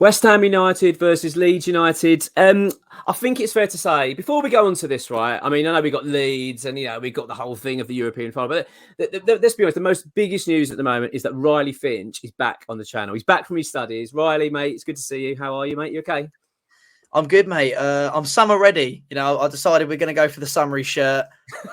West Ham United versus Leeds United. I think it's fair to say, before we go on to this, right? I mean, I know we got Leeds and, we got the whole thing of the European final, but let's be honest, the most biggest news at the moment is that Riley Finch is back on the channel. He's back from his studies. Riley, mate, it's good to see you. How are you, mate? You okay? I'm good, mate. I'm summer ready. I decided we're going to go for the summery shirt.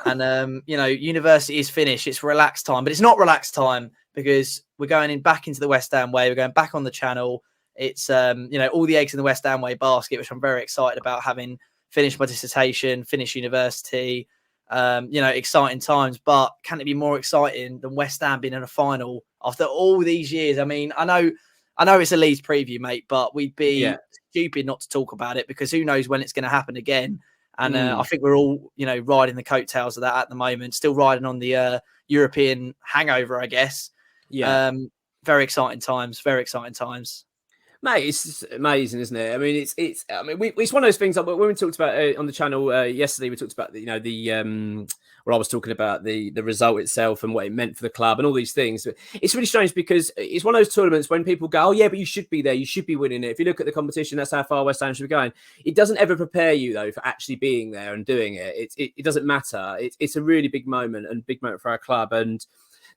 And, university is finished. It's relaxed time. But it's not relaxed time because we're going back into the West Ham way. We're going back on the channel. It's, all the eggs in the West Ham way basket, which I'm very excited about, having finished my dissertation, finished university. Exciting times. But can it be more exciting than West Ham being in a final after all these years? I mean, I know it's a Leeds preview, mate, but we'd be stupid not to talk about it because who knows when it's going to happen again. And I think we're all, riding the coattails of that at the moment, still riding on the European hangover, I guess. Yeah. Very exciting times. Very exciting times. Mate, it's amazing, isn't it? I mean, it's one of those things. Like when we talked about on the channel yesterday, we talked about where I was talking about the result itself and what it meant for the club and all these things. It's really strange because it's one of those tournaments when people go, "Oh yeah, but you should be there. You should be winning it." If you look at the competition, that's how far West Ham should be going. It doesn't ever prepare you though for actually being there and doing it. It doesn't matter. It's a really big moment and big moment for our club. And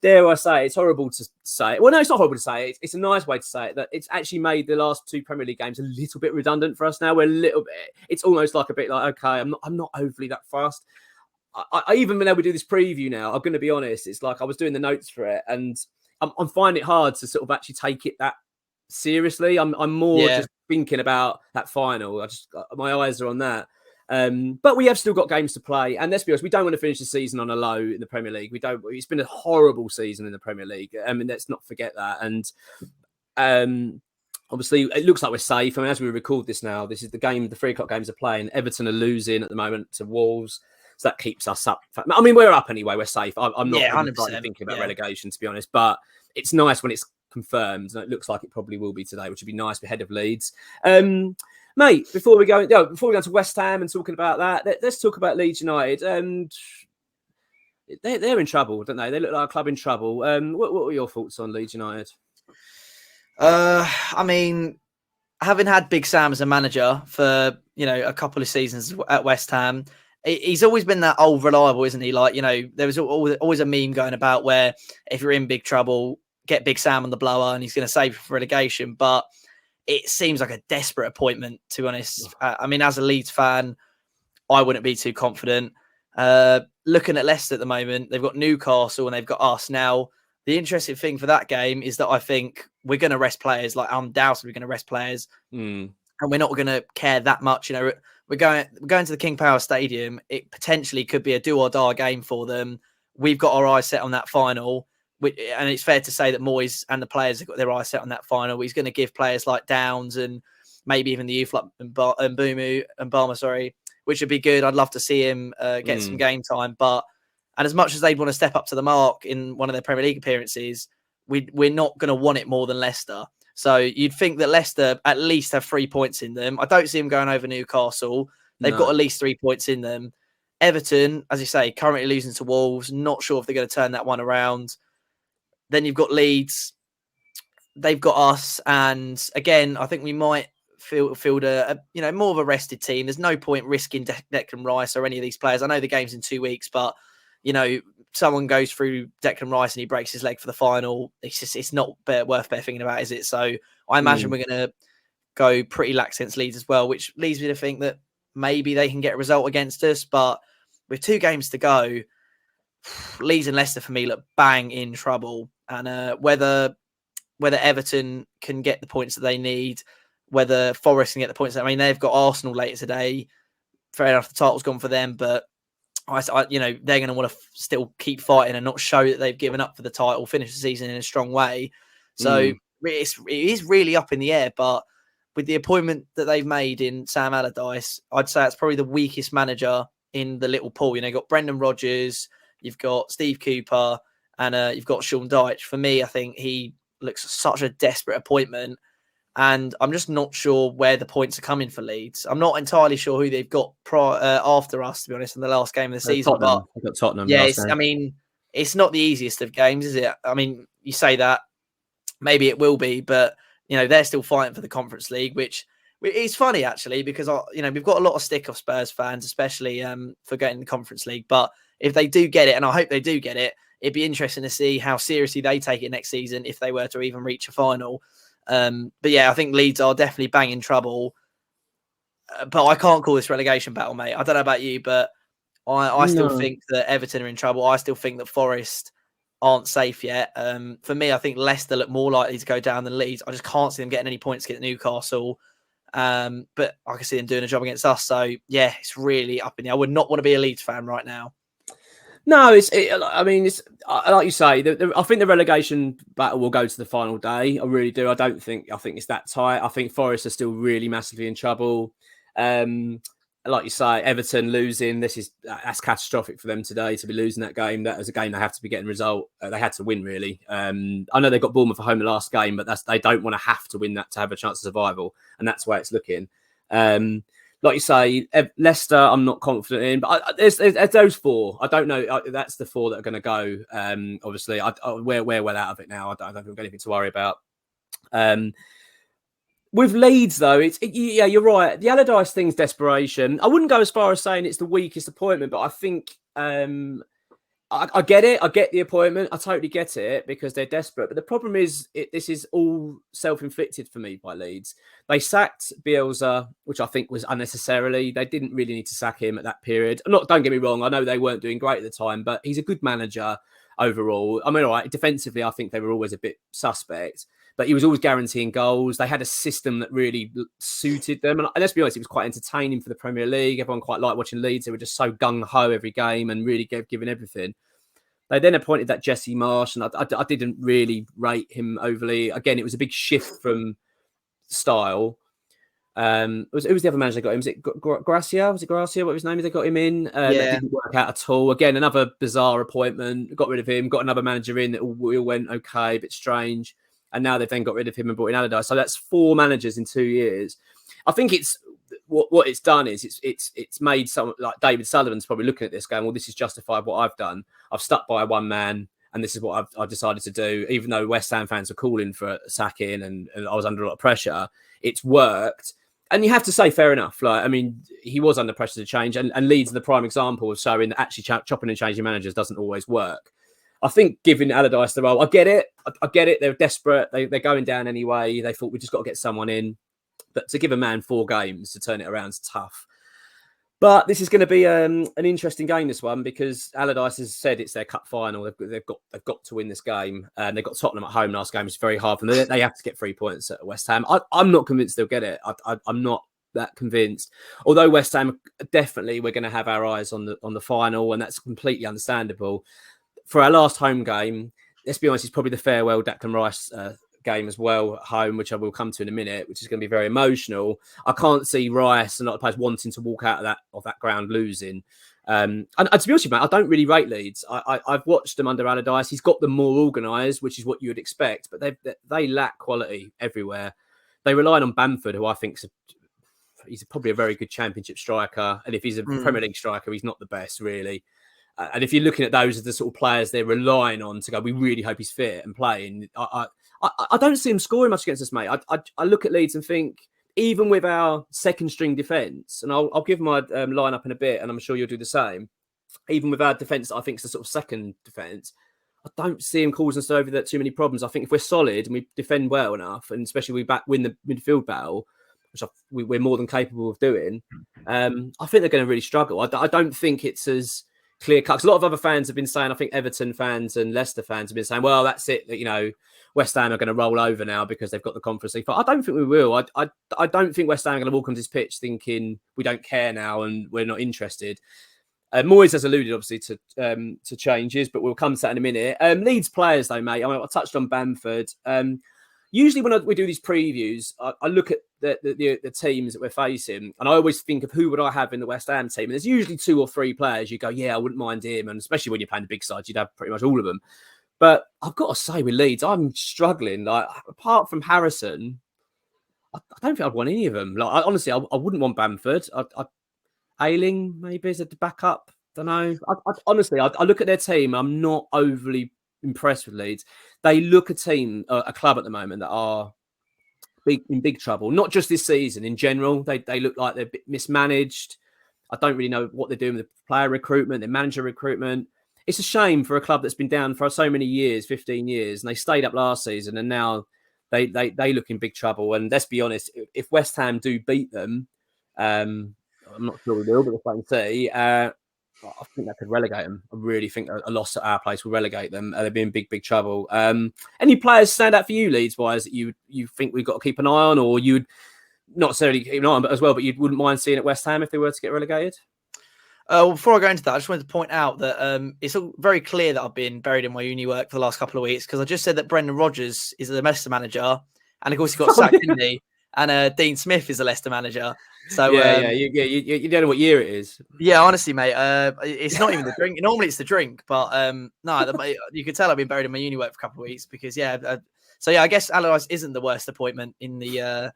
dare I say, it's horrible to say it. Well, no, it's not horrible to say it. It's a nice way to say it, that it's actually made the last two Premier League games a little bit redundant for us now. We're a little bit, it's almost like a bit like, okay, I'm not overly that fast. I even when we do this preview now, I'm going to be honest, it's like I was doing the notes for it and I'm finding it hard to sort of actually take it that seriously. I'm more just thinking about that final. My eyes are on that. But we have still got games to play, and let's be honest, we don't want to finish the season on a low in the Premier League. It's been a horrible season in the Premier League. Let's not forget that. And obviously, it looks like we're safe. I mean, as we record this now, this is the 3:00 games are playing. Everton are losing at the moment to Wolves, so that keeps us up. I mean, we're up anyway. We're safe. I'm not really thinking about relegation, to be honest. But it's nice when it's confirmed, and it looks like it probably will be today, which would be nice. We're ahead of Leeds. Mate, before we go to West Ham and talking about that, let's talk about Leeds United. They're in trouble, don't they? They look like a club in trouble. What were your thoughts on Leeds United? I mean, having had Big Sam as a manager for a couple of seasons at West Ham, he's always been that old reliable, isn't he? Like, there was always a meme going about where if you're in big trouble, get Big Sam on the blower and he's going to save you from relegation. But it seems like a desperate appointment, to be honest. I mean, as a Leeds fan, I wouldn't be too confident. Looking at Leicester at the moment, they've got Newcastle and they've got us. Now, the interesting thing for that game is that I think we're going to rest players. Like, undoubtedly we're going to rest players. And we're not going to care that much. We're going to the King Power Stadium. It potentially could be a do or die game for them. We've got our eyes set on that final. And it's fair to say that Moyes and the players have got their eyes set on that final. He's going to give players like Downs and maybe even the youth like Mbumu and Barma, which would be good. I'd love to see him get some game time. And as much as they'd want to step up to the mark in one of their Premier League appearances, we're not going to want it more than Leicester. So you'd think that Leicester at least have 3 points in them. I don't see them going over Newcastle. They've got at least 3 points in them. Everton, as you say, currently losing to Wolves. Not sure if they're going to turn that one around. Then you've got Leeds. They've got us. And again, I think we might field a more of a rested team. There's no point risking Declan Rice or any of these players. I know the game's in 2 weeks, but, someone goes through Declan Rice and he breaks his leg for the final. It's not worth thinking about, is it? So I imagine we're going to go pretty lax against Leeds as well, which leads me to think that maybe they can get a result against us. But with 2 games to go, Leeds and Leicester for me look bang in trouble. And whether Everton can get the points that they need, whether Forest can get the points. I mean, they've got Arsenal later today. Fair enough, the title's gone for them, but they're going to want to still keep fighting and not show that they've given up for the title, finish the season in a strong way. So it is really up in the air. But with the appointment that they've made in Sam Allardyce, I'd say it's probably the weakest manager in the little pool. You've got Brendan Rodgers, you've got Steve Cooper, and you've got Sean Dyche. For me, I think he looks such a desperate appointment. And I'm just not sure where the points are coming for Leeds. I'm not entirely sure who they've got after us, to be honest, in the last game of the season. Tottenham. They've got Tottenham. Yeah, it's not the easiest of games, is it? I mean, you say that, maybe it will be, but they're still fighting for the Conference League, which is funny actually, because we've got a lot of stick off Spurs fans, especially for getting the Conference League. But if they do get it, and I hope they do get it, it'd be interesting to see how seriously they take it next season if they were to even reach a final. But yeah, I think Leeds are definitely banging trouble. But I can't call this relegation battle, mate. I don't know about you, but I still think that Everton are in trouble. I still think that Forest aren't safe yet. For me, I think Leicester look more likely to go down than Leeds. I just can't see them getting any points against Newcastle. But I can see them doing a job against us. So yeah, it's really up in the air. I would not want to be a Leeds fan right now. No, it's like you say. I think the relegation battle will go to the final day. I really do. I think it's that tight. I think Forest are still really massively in trouble. Like you say, Everton losing. That's catastrophic for them today to be losing that game. That was a game they have to be getting a result. They had to win really. I know they got Bournemouth at home the last game, but they don't want to have to win that to have a chance of survival, and that's why it's looking. Like you say, Leicester, I'm not confident in, but there's those four. I don't know. That's the four that are going to go. Obviously, we're well out of it now. I don't think we've got anything to worry about. With Leeds, though, yeah, you're right. The Allardyce thing's desperation. I wouldn't go as far as saying it's the weakest appointment, but I think I get it. I get the appointment. I totally get it because they're desperate. But the problem is, this is all self-inflicted for me by Leeds. They sacked Bielsa, which I think was unnecessarily. They didn't really need to sack him at that period. Don't get me wrong. I know they weren't doing great at the time, but he's a good manager overall. I mean, all right, defensively, I think they were always a bit suspect. But he was always guaranteeing goals. They had a system that really suited them. And let's be honest, it was quite entertaining for the Premier League. Everyone quite liked watching Leeds. They were just so gung-ho every game and really giving everything. They then appointed that Jesse Marsh, and I didn't really rate him overly. Again, it was a big shift from style. Who was the other manager they got him? Was it Gracia? Was it Gracia? What was his name? They got him in. That didn't work out at all. Again, another bizarre appointment. Got rid of him. Got another manager in that all went okay, a bit strange. And now they've then got rid of him and brought in Allardyce. So that's 4 managers in 2 years. I think it's what it's done is it's made someone like David Sullivan's probably looking at this going, well, this is justified what I've done. I've stuck by one man, and this is what I've decided to do. Even though West Ham fans are calling for a sacking and I was under a lot of pressure, it's worked. And you have to say, fair enough. Like, I mean, he was under pressure to change, and Leeds are the prime example of showing that actually chopping and changing managers doesn't always work. I think giving Allardyce the role, I get it. I get it. They're desperate. They're going down anyway. They thought we just got to get someone in. But to give a man 4 games to turn it around is tough. But this is going to be an interesting game, this one, because Allardyce has said it's their cup final. They've got to win this game. And they've got Tottenham at home last game. It's very hard for them. They have to get 3 points at West Ham. I'm not convinced they'll get it. I'm not that convinced. Although West Ham, definitely we're going to have our eyes on the final, and that's completely understandable. For our last home game, let's be honest, it's probably the farewell Declan Rice game as well at home, which I will come to in a minute, which is going to be very emotional. I can't see Rice and a lot of players wanting to walk out of that ground losing. And to be honest with you, mate, I don't really rate Leeds. I've watched them under Allardyce. He's got them more organised, which is what you would expect, but they lack quality everywhere. They rely on Bamford, who I think he's probably a very good Championship striker, and if he's a Premier League striker, he's not the best really. And if you're looking at those as the sort of players they're relying on to go, we really hope he's fit and playing. I don't see him scoring much against us, mate. I look at Leeds and think, even with our second string defence, and I'll give my lineup in a bit, and I'm sure you'll do the same. Even with our defence, I think it's the sort of second defence. I don't see him causing us over that too many problems. I think if we're solid and we defend well enough, and especially we win the midfield battle, which we're more than capable of doing, I think they're going to really struggle. I don't think it's as clear cut. A lot of other fans have been saying, I think Everton fans and Leicester fans have been saying, well, that's it. West Ham are going to roll over now because they've got the Conference League. But I don't think we will. I don't think West Ham are going to walk onto this pitch thinking we don't care now and we're not interested. Moyes has alluded, obviously, to changes, but we'll come to that in a minute. Leeds players, though, mate. I touched on Bamford. Usually when we do these previews, I look at the teams that we're facing, and I always think of who would I have in the West Ham team. And there's usually 2 or 3 players you go, yeah, I wouldn't mind him. And especially when you're playing the big sides, you'd have pretty much all of them. But I've got to say with Leeds, I'm struggling. Like, apart from Harrison, I don't think I'd want any of them. Like, honestly, I wouldn't want Bamford. Ayling maybe as a backup. Don't know. Honestly, I look at their team. I'm not overly impressed with Leeds. They look a club at the moment that are big trouble. Not just this season, in general. They look like they're a bit mismanaged. I don't really know what they're doing with the player recruitment, their manager recruitment. It's a shame for a club that's been down for so many years, 15 years, and they stayed up last season, and now they look in big trouble. And let's be honest, if West Ham do beat them, I'm not sure we will, but we'll wait and see. I think that could relegate them. I really think a loss at our place will relegate them. They'll be in big trouble. Any players stand out for you, Leeds-wise, that you think we've got to keep an eye on, or you'd not necessarily keep an eye on, but as well, but you wouldn't mind seeing at West Ham if they were to get relegated? Well, before I go into that, I just wanted to point out that it's all very clear that I've been buried in my uni work for the last couple of weeks, because I just said that Brendan Rodgers is the Leicester manager, and of course he got sacked, didn't he? And Dean Smith is the Leicester manager. So you don't know what year it is. Yeah, honestly, mate, it's not even the drink. Normally it's the drink, but no, you could tell I've been buried in my uni work for a couple of weeks because I guess Allardyce isn't the worst appointment in the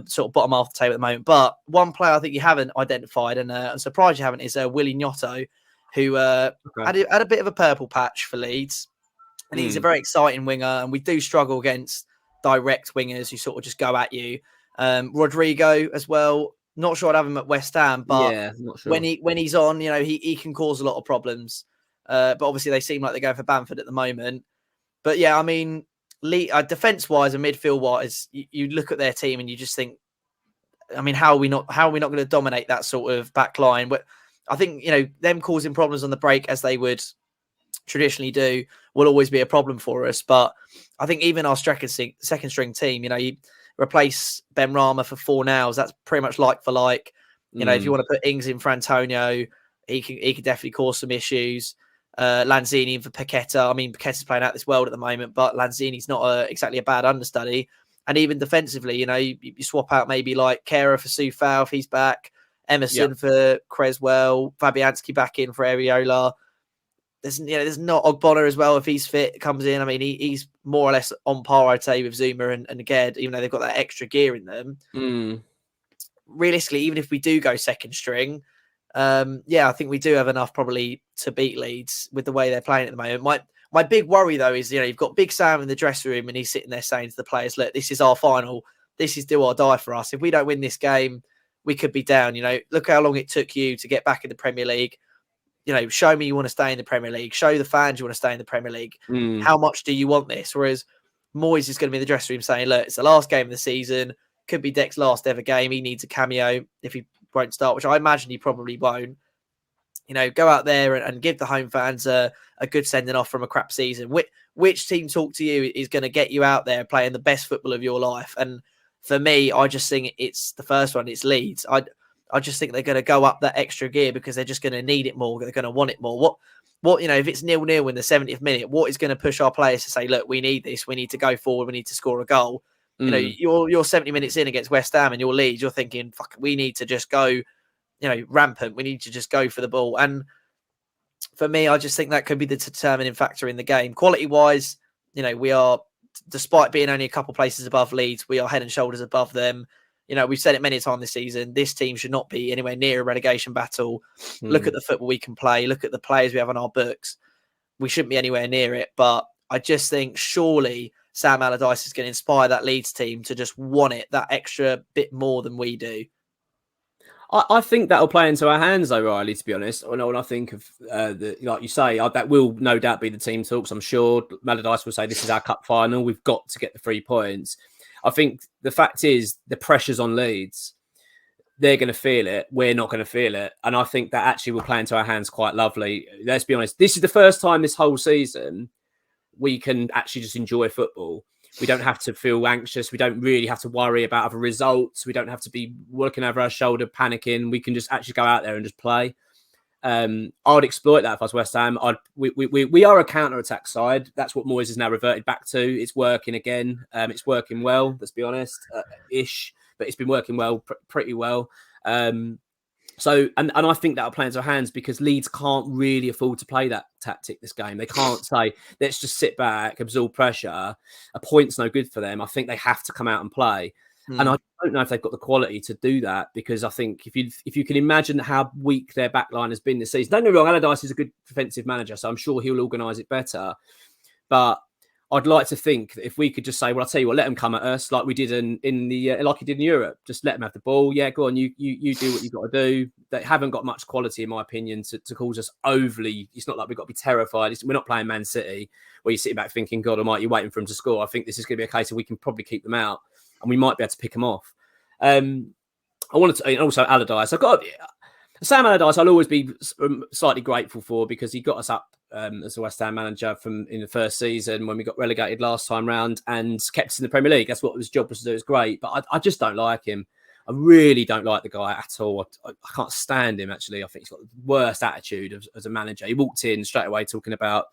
sort of bottom half of the table at the moment. But one player I think you haven't identified, and I'm surprised you haven't, is Willie Gnotto, who had a bit of a purple patch for Leeds, and he's a very exciting winger, and we do struggle against direct wingers who sort of just go at you. Rodrigo as well. Not sure I'd have him at West Ham, but not sure. when he's on, he can cause a lot of problems. But obviously they seem like they're going for Bamford at the moment. But yeah, I mean, defense-wise and midfield-wise, you look at their team and you just think, I mean, how are we not going to dominate that sort of back line? But I think, them causing problems on the break, as they would traditionally do, will always be a problem for us. But I think even our second string team, you replace Ben Rama for Fornals, that's pretty much like for like. If you want to put Ings in for Antonio, he can definitely cause some issues. Lanzini in for Paqueta. I mean, Paqueta's playing out this world at the moment, but Lanzini's not exactly a bad understudy. And even defensively, you swap out maybe like Kera for Soufal if he's back, Emerson for Creswell, Fabianski back in for Areola. There's not Ogbonna as well if he's fit, comes in. I mean, he's more or less on par, I'd say, with Zuma and Ged, even though they've got that extra gear in them. Realistically, even if we do go second string, I think we do have enough probably to beat Leeds with the way they're playing at the moment. My big worry, though, is, you've got Big Sam in the dressing room and he's sitting there saying to the players, look, this is our final. This is do or die for us. If we don't win this game, we could be down. Look how long it took you to get back in the Premier League. Show me you want to stay in the Premier League. Show the fans you want to stay in the Premier League. How much do you want this? Whereas Moyes is going to be in the dressing room saying, look, it's the last game of the season. Could be Deck's last ever game. He needs a cameo if he won't start, which I imagine he probably won't. Go out there and give the home fans a good sending off from a crap season. Which team talk to you is going to get you out there playing the best football of your life? And for me, I just think it's the first one. It's Leeds. I just think they're going to go up that extra gear because they're just going to need it more. They're going to want it more. What if it's 0-0 in the 70th minute, what is going to push our players to say, look, we need this. We need to go forward. We need to score a goal. You're 70 minutes in against West Ham and you're Leeds. You're thinking, fuck, we need to just go, rampant. We need to just go for the ball. And for me, I just think that could be the determining factor in the game. Quality-wise, we are, despite being only a couple places above Leeds, we are head and shoulders above them. We've said it many times this season. This team should not be anywhere near a relegation battle. Look at the football we can play. Look at the players we have on our books. We shouldn't be anywhere near it. But I just think surely Sam Allardyce is going to inspire that Leeds team to just want it that extra bit more than we do. I think that'll play into our hands, though, Riley, to be honest. When I think of, like you say, that will no doubt be the team talks. I'm sure Allardyce will say this is our cup final. We've got to get the 3 points. I think the fact is the pressure's on Leeds. They're going to feel it. We're not going to feel it. And I think that actually will play into our hands quite lovely. Let's be honest. This is the first time this whole season we can actually just enjoy football. We don't have to feel anxious. We don't really have to worry about other results. We don't have to be looking over our shoulder, panicking. We can just actually go out there and just play. I would exploit that if I was West Ham. We are a counter-attack side. That's what Moyes has now reverted back to. It's working again. It's working well, let's be honest, ish. But it's been working well, pretty well. So I think that'll play into our hands because Leeds can't really afford to play that tactic this game. They can't say, let's just sit back, absorb pressure. A point's no good for them. I think they have to come out and play. And I don't know if they've got the quality to do that because I think if you can imagine how weak their back line has been this season. Don't get me wrong, Allardyce is a good defensive manager, so I'm sure he'll organise it better. But I'd like to think that if we could just say, well, I'll tell you what, let them come at us like we did in the like he did in Europe. Just let them have the ball. Yeah, go on, you do what you've got to do. They haven't got much quality, in my opinion, to cause us overly. It's not like we've got to be terrified. We're not playing Man City where you're sitting back thinking, God Almighty, you're waiting for them to score. I think this is going to be a case of we can probably keep them out, and we might be able to pick them off. I wanted to, and also Allardyce. I've got Sam Allardyce. I'll always be slightly grateful for because he got us up as a West Ham manager in the first season when we got relegated last time round and kept us in the Premier League. That's what his job was to do. It's great, but I just don't like him. I really don't like the guy at all. I can't stand him, actually. I think he's got the worst attitude as a manager. He walked in straight away talking about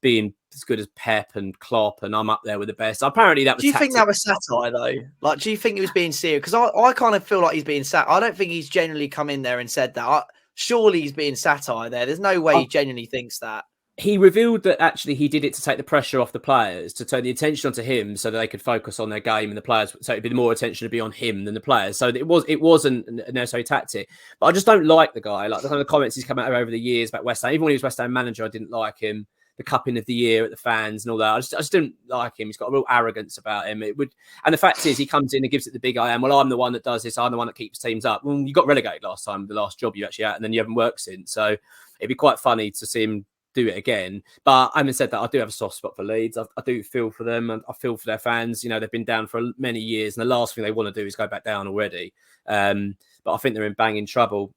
being as good as Pep and Klopp, and I'm up there with the best. Apparently, that was. Do you think that was satire, though? Like, do you think he was being serious? Because I kind of feel like he's being sat. I don't think he's genuinely come in there and said that. Surely he's being satire there. There's no way he genuinely thinks that. He revealed that actually he did it to take the pressure off the players, to turn the attention onto him so that they could focus on their game and the players. So it'd be more attention to be on him than the players. So it wasn't a necessary tactic. But I just don't like the guy. Like the kind of comments he's come out over the years about West Ham. Even when he was West Ham manager, I didn't like him. The cupping of the year at the fans and all that. I just didn't like him. He's got a real arrogance about him. And the fact is, he comes in and gives it the big I am. Well, I'm the one that does this. I'm the one that keeps teams up. Well, you got relegated last time, the last job you actually had, and then you haven't worked since. So it'd be quite funny to see him do it again. But having said that, I do have a soft spot for Leeds. I do feel for them, and I feel for their fans. You know, they've been down for many years, and the last thing they want to do is go back down already. But I think they're in banging trouble.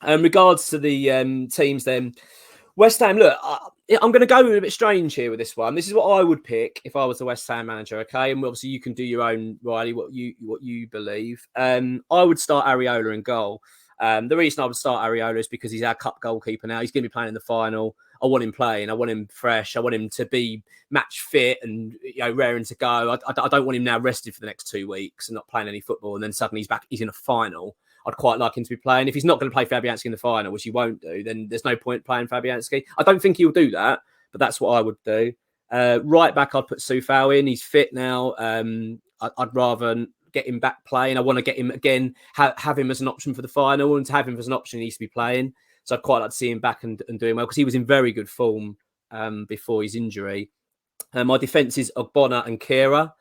In regards to the teams, then. West Ham, look, I'm going to go a bit strange here with this one. This is what I would pick if I was the West Ham manager, okay? And obviously you can do your own, Riley, what you believe. I would start Areola in goal. The reason I would start Areola is because he's our cup goalkeeper now. He's going to be playing in the final. I want him playing. I want him fresh. I want him to be match fit and raring to go. I don't want him now rested for the next 2 weeks and not playing any football. And then suddenly he's back. He's in a final. I'd quite like him to be playing. If he's not going to play Fabianski in the final, which he won't do, then there's no point playing Fabianski. I don't think he'll do that, but that's what I would do. Right back, I'd put Soufal in. He's fit now. I'd rather get him back playing. I want to get him again, have him as an option for the final, and to have him as an option, he needs to be playing. So I'd quite like to see him back and doing well because he was in very good form before his injury. My defence is Ogbonna and Kira.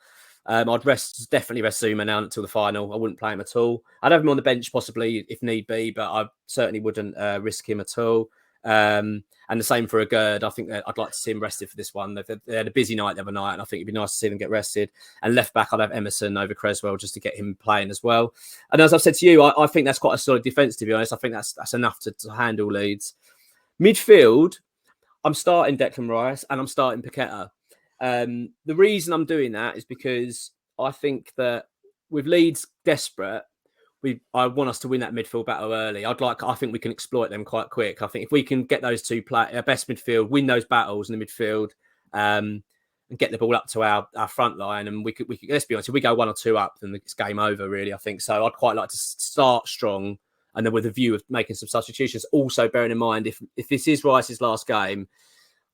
I'd definitely rest Zuma now until the final. I wouldn't play him at all. I'd have him on the bench possibly if need be, but I certainly wouldn't risk him at all. And the same for Agurd. I think that I'd like to see him rested for this one. They had a busy night the other night, and I think it'd be nice to see them get rested. And left back, I'd have Emerson over Creswell just to get him playing as well. And as I've said to you, I think that's quite a solid defence, to be honest. I think that's enough to handle Leeds. Midfield, I'm starting Declan Rice and I'm starting Paqueta. The reason I'm doing that is because I think that with Leeds desperate, I want us to win that midfield battle early. I think we can exploit them quite quick. I think if we can get those two our best midfield, win those battles in the midfield, and get the ball up to our front line, and we could let's be honest, if we go 1 or 2 up, then it's game over, really. I think so. I'd quite like to start strong, and then with a view of making some substitutions. Also, bearing in mind if this is Rice's last game,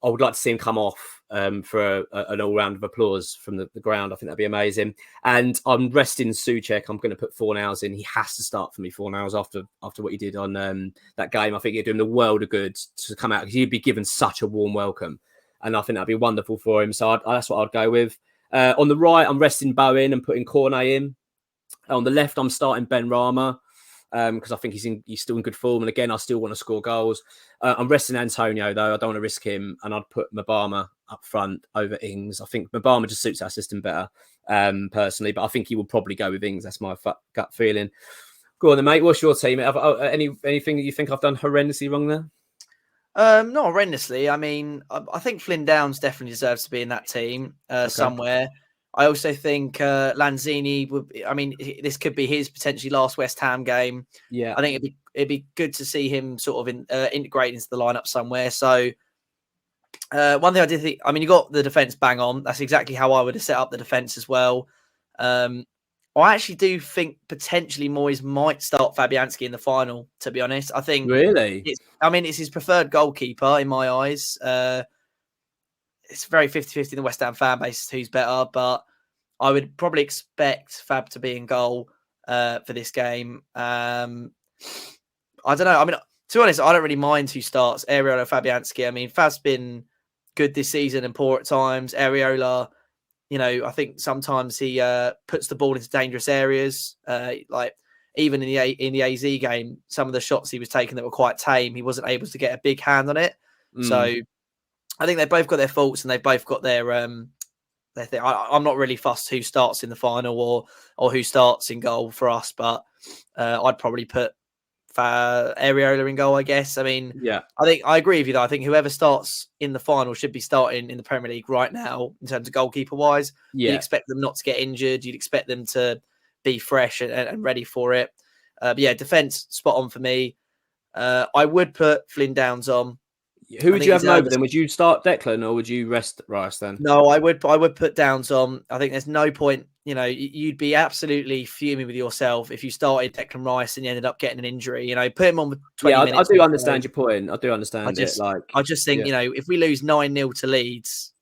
I would like to see him come off for an all-round of applause from the ground. I think that'd be amazing. And I'm resting Souček. I'm going to put Fornals in. He has to start for me, Fornals, after what he did on that game. I think he'd do him the world of good to come out because he'd be given such a warm welcome. And I think that'd be wonderful for him. So that's what I'd go with. On the right, I'm resting Bowen and putting Cornet in. On the left, I'm starting Ben Rama. Because I think he's still in good form, and again, I still want to score goals. I'm resting Antonio though; I don't want to risk him, and I'd put Mabama up front over Ings. I think Mabama just suits our system better, personally, but I think he will probably go with Ings. That's my gut feeling. Go on, then, mate. What's your team? Anything that you think I've done horrendously wrong there? Not horrendously. I mean, I think Flynn Downs definitely deserves to be in that team somewhere. I also think Lanzini would. I mean, this could be his potentially last West Ham game. Yeah, I think it'd be good to see him sort of integrate into the lineup somewhere. So one thing I did think, I mean, you got the defense bang on. That's exactly how I would have set up the defense as well. I actually do think potentially Moyes might start Fabianski in the final. To be honest, I think really. It's his preferred goalkeeper in my eyes. It's very 50-50 in the West Ham fan base who's better, but I would probably expect Fab to be in goal for this game. I don't know. I mean, to be honest, I don't really mind who starts, Areola or Fabianski. I mean, Fab's been good this season and poor at times. Areola, I think sometimes he puts the ball into dangerous areas. Like even in the AZ game, some of the shots he was taking that were quite tame, he wasn't able to get a big hand on it. So I think they've both got their faults and they've both got their thing. I'm not really fussed who starts in the final or who starts in goal for us, but I'd probably put Areola in goal, I guess. I mean, yeah, I think I agree with you though. I think whoever starts in the final should be starting in the Premier League right now in terms of goalkeeper wise. You'd expect them not to get injured. You'd expect them to be fresh and ready for it. But yeah, defence spot on for me. I would put Flynn Downs on. Who would you have over then? Would you start Declan or would you rest Rice then? No, I would put Downs on. I think there's no point. You'd be absolutely fuming with yourself if you started Declan Rice and you ended up getting an injury. Put him on with 20 minutes. I do understand your point. I do understand it. I just think, if we lose 9-0 to Leeds,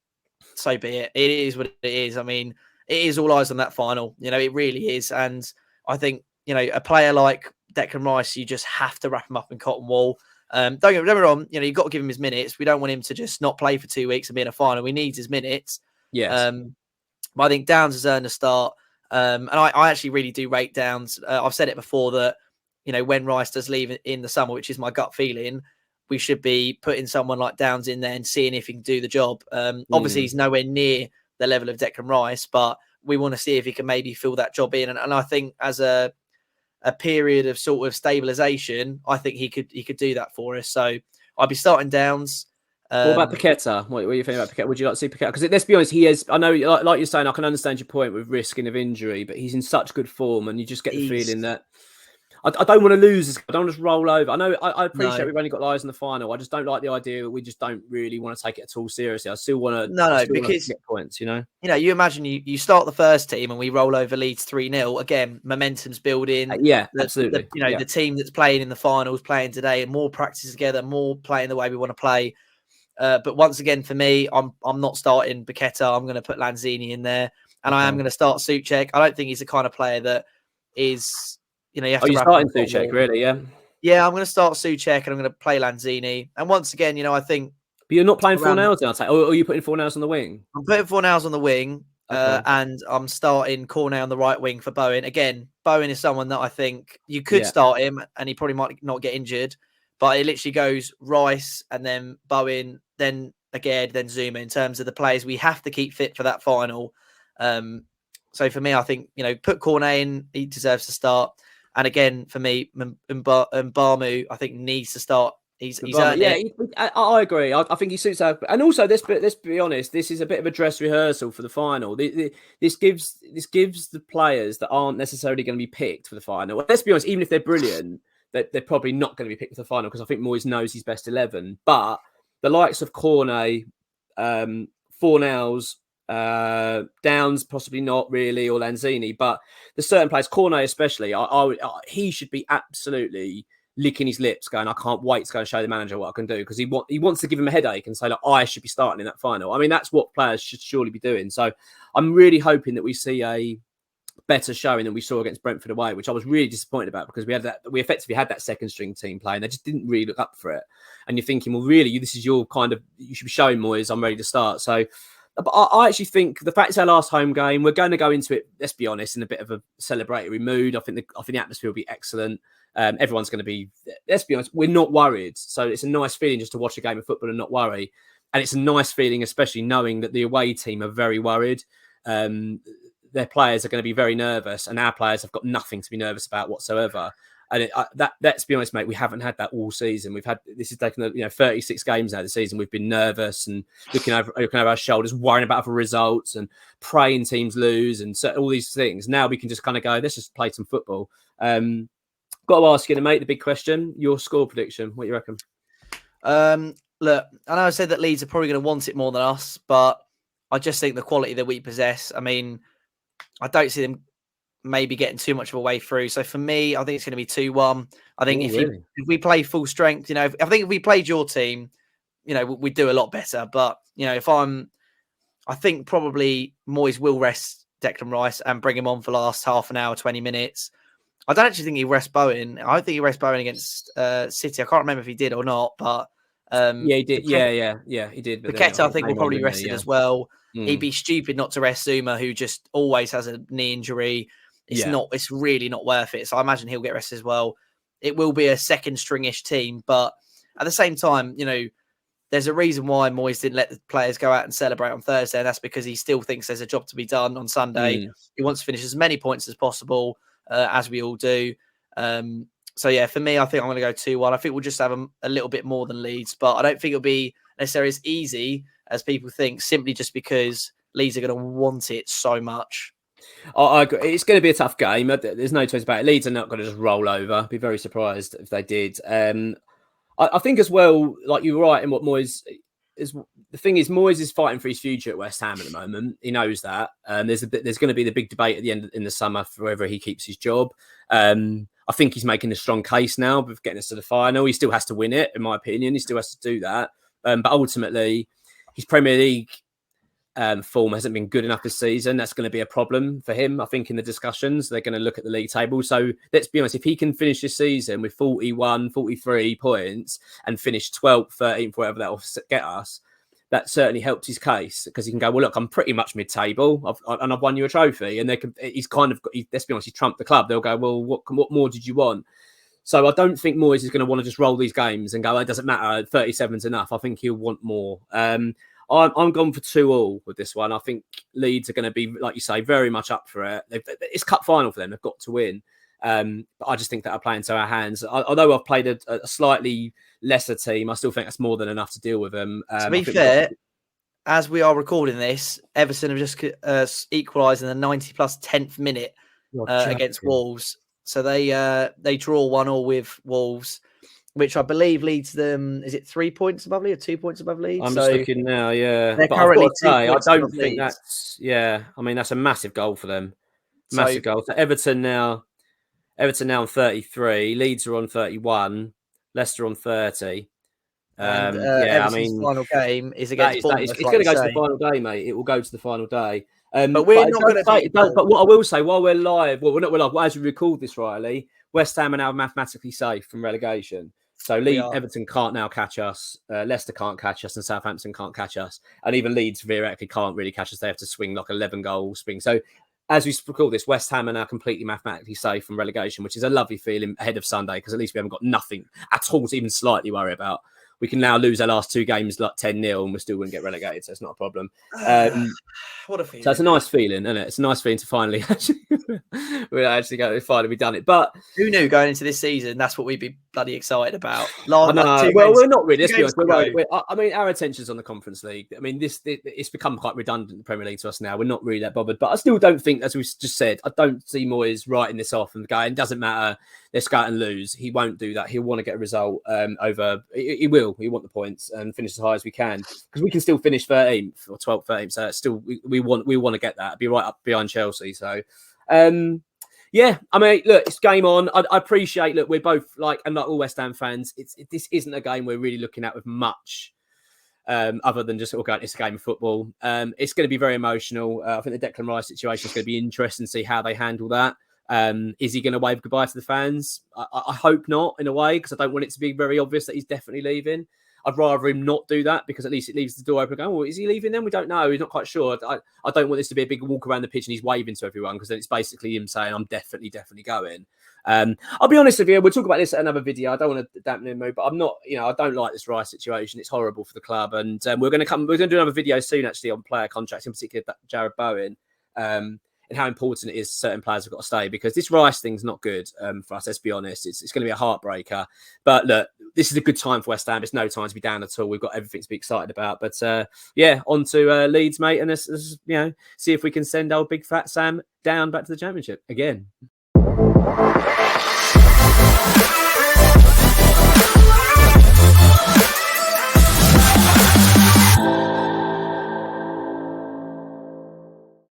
so be it. It is what it is. I mean, it is all eyes on that final. It really is. And I think, a player like Declan Rice, you just have to wrap him up in cotton wool. Don't get me wrong, you've got to give him his minutes. We don't want him to just not play for 2 weeks and be in a final. He needs his minutes. Yes. But I think Downs has earned a start. And I actually really do rate Downs. I've said it before that, when Rice does leave in the summer, which is my gut feeling, we should be putting someone like Downs in there and seeing if he can do the job. Obviously, he's nowhere near the level of Declan Rice, but we want to see if he can maybe fill that job in. And I think as a period of sort of stabilisation, I think he could do that for us. So I'd be starting Downs. What about Paqueta? What do you think about Paqueta? Would you like to see Paqueta? Because let's be honest, he is. I know, like you're saying, I can understand your point with risking of injury, but he's in such good form, and you just get the feeling that I don't want to lose. I don't want to just roll over. I know I appreciate we've only got lives in the final. I just don't like the idea that we just don't really want to take it at all seriously. I still want to because get points. You imagine you start the first team and we roll over Leeds 3-0. Again, momentum's building. Absolutely. The team that's playing in the finals, playing today, and more practice together, more playing the way we want to play. But once again, for me, I'm not starting Paqueta. I'm going to put Lanzini in there, and I am going to start Souček. I don't think he's the kind of player that is. You have to. You're starting Souček, really? Yeah. Yeah, I'm going to start Souček, and I'm going to play Lanzini. And once again, I think. But you're not playing Fornals now, or are you putting Fornals on the wing? I'm putting Fornals on the wing, and I'm starting Cornet on the right wing for Bowen. Again, Bowen is someone that I think you could start him, and he probably might not get injured. But it literally goes Rice and then Bowen, then again, then Zuma in terms of the players we have to keep fit for that final. So for me, I think, put Cornet in, he deserves to start. And again, for me, Mbamu, I think needs to start. He's earned it. I agree. I think he suits that. And also, let's be honest, this is a bit of a dress rehearsal for the final. This gives the players that aren't necessarily going to be picked for the final. Let's be honest, even if they're brilliant, they're probably not going to be picked for the final because I think Moyes knows his best 11. But the likes of Cornet, Fornals, Downs, possibly not really, or Lanzini, but the certain players, Cornet especially, he should be absolutely licking his lips, going, I can't wait to go and show the manager what I can do, because he wants to give him a headache and say, like, I should be starting in that final. I mean, that's what players should surely be doing. So I'm really hoping that we see a better showing than we saw against Brentford away, which I was really disappointed about, because we effectively had that second string team playing. They just didn't really look up for it. And you're thinking, well, really, this is your kind of, you should be showing Moyes, I'm ready to start. So but I actually think the fact it's our last home game, we're going to go into it, let's be honest, in a bit of a celebratory mood. I think the atmosphere will be excellent. Everyone's going to be, let's be honest, we're not worried. So it's a nice feeling just to watch a game of football and not worry. And it's a nice feeling, especially knowing that the away team are very worried. Their players are going to be very nervous, and our players have got nothing to be nervous about whatsoever. And let's be honest, mate, we haven't had that all season. This has taken 36 games now this season. We've been nervous and looking over our shoulders, worrying about other results and praying teams lose and all these things. Now we can just kind of go, let's just play some football. Got to ask you, mate, the big question: your score prediction. What do you reckon? Look, I know I said that Leeds are probably going to want it more than us, but I just think the quality that we possess. I mean, I don't see them maybe getting too much of a way through. So for me, I think it's going to be 2-1. I think if we play full strength, I think if we played your team, we'd do a lot better. But, I think probably Moyes will rest Declan Rice and bring him on for the last half an hour, 20 minutes. I don't actually think he rests Bowen. I don't think he rests Bowen against City. I can't remember if he did or not, but yeah, he did. Yeah, he did. Paqueta, I think, will probably rest it as well. He'd be stupid not to rest Zuma, who just always has a knee injury. It's really not worth it. So I imagine he'll get rested as well. It will be a second stringish team, but at the same time, there's a reason why Moyes didn't let the players go out and celebrate on Thursday, and that's because he still thinks there's a job to be done on Sunday. He wants to finish as many points as possible, as we all do. So yeah, for me, I think I'm going to go 2-1. I think we'll just have a little bit more than Leeds, but I don't think it'll be necessarily as easy as people think, simply just because Leeds are going to want it so much. I agree. It's going to be a tough game. There's no choice about it. Leeds are not going to just roll over. I'd be very surprised if they did. I think as well, like you're right in what Moyes is. The thing is, Moyes is fighting for his future at West Ham at the moment. He knows that. There's going to be the big debate at the end in the summer for whether he keeps his job. I think he's making a strong case now of getting us to the final. He still has to win it, in my opinion. He still has to do that. But ultimately, his Premier League form hasn't been good enough this season. That's going to be a problem for him. I think in the discussions, they're going to look at the league table. So let's be honest, if he can finish this season with 41, 43 points and finish 12th, 13th, whatever that will get us, that certainly helps his case, because he can go, well, look, I'm pretty much mid-table and I've won you a trophy. And he's kind of, let's be honest, he's trumped the club. They'll go, well, what more did you want? So I don't think Moyes is going to want to just roll these games and go, it doesn't matter, 37's enough. I think he'll want more. I'm gone for 2-2 with this one. I think Leeds are going to be, like you say, very much up for it. It's cup final for them. They've got to win. But I just think that'll play into our hands. Although I've played a slightly lesser team, I still think that's more than enough to deal with them. To be fair, as we are recording this, Everton have just equalised in the 90-plus 10th minute against Wolves. So they draw 1-1 with Wolves, which I believe leads them. Is it 3 points above Leeds or 2 points above Leeds? I'm just looking now. Yeah, they're currently 2 points I don't think that's. Yeah, I mean that's a massive goal for them. Massive goal. So Everton now on 33. Leeds are on 31. Leicester on 30. Everton's final game is against Bournemouth. It's going to go to the final day, mate. It will go to the final day. But we're not going to. But what I will say, while we're live, we're not live. As we record this, Riley, West Ham are now mathematically safe from relegation. So Everton can't now catch us. Leicester can't catch us, and Southampton can't catch us. And even Leeds theoretically can't really catch us. They have to swing like 11-goal swing. So as we record this, West Ham are now completely mathematically safe from relegation, which is a lovely feeling ahead of Sunday, because at least we haven't got nothing at all to even slightly worry about. We can now lose our last 2 games like 10-0 and we still wouldn't get relegated, so it's not a problem. What a feeling. So it's a nice feeling, isn't it? It's a nice feeling to finally finally done it. But who knew going into this season that's what we'd be bloody excited about? Well, we're not really. Let's be honest. I mean, our attention's on the Conference League. I mean, it's become quite redundant, the Premier League, to us now. We're not really that bothered. But I still don't think, as we just said, I don't see Moyes writing this off and going, it doesn't matter, let's go out and lose. He won't do that. He'll want to get a result over. He will. He want the points and finish as high as we can, because we can still finish 13th or 12th, 13th. So it's still we want to get that. Be right up behind Chelsea. So. Yeah, I mean, look, it's game on. I appreciate, look, we're both like all West Ham fans. This isn't a game we're really looking at with much other than just going, it's a game of football. It's going to be very emotional. I think the Declan Rice situation is going to be interesting to see how they handle that. Is he going to wave goodbye to the fans? I hope not, in a way, because I don't want it to be very obvious that he's definitely leaving. I'd rather him not do that, because at least it leaves the door open. Well, is he leaving then? We don't know. He's not quite sure. I don't want this to be a big walk around the pitch and he's waving to everyone, because then it's basically him saying, I'm definitely going. I'll be honest with you. We'll talk about this at another video. I don't want to dampen the mood, but I'm not, I don't like this Rice situation. It's horrible for the club. And we're going to do another video soon, actually, on player contracts, in particular Jared Bowen. And how important it is certain players have got to stay, because this Rice thing's not good for us. Let's be honest. It's going to be a heartbreaker. But look, this is a good time for West Ham. It's no time to be down at all. We've got everything to be excited about. But on to Leeds, mate, and let's see if we can send our big fat Sam down back to the Championship again.